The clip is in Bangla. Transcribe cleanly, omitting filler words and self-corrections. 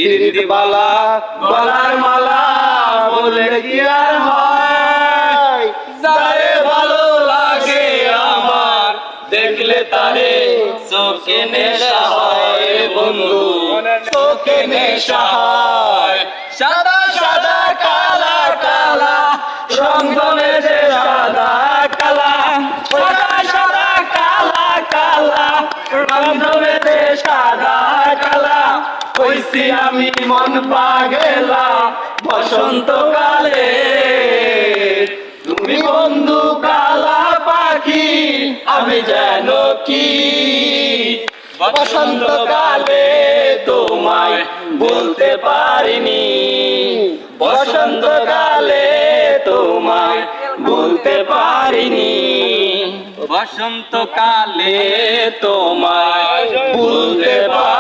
প্রীতিবালা গলার মালা বলে কি আর হয়, যারে ভালো লাগে আমার দেখলে তারে চোখে নেশা হয় বন্ধু, চোখে নেশা হয়। সাদা সাদা কালা কালা রঙ্গনে যে সাদা কালা, সাদা সাদা কালা কালা রঙ্গনে যে সাদা কালা, হইছি আমি মন পাগেলা বসন্তকালে। তুমি বন্ধু কালা পাখি আমি যেন কি, বসন্তকালে তোমায় বলতে পারিনি, বসন্তকালে তোমায় বলতে পারিনি, বসন্তকালে তোমায় বলতে পারিনি।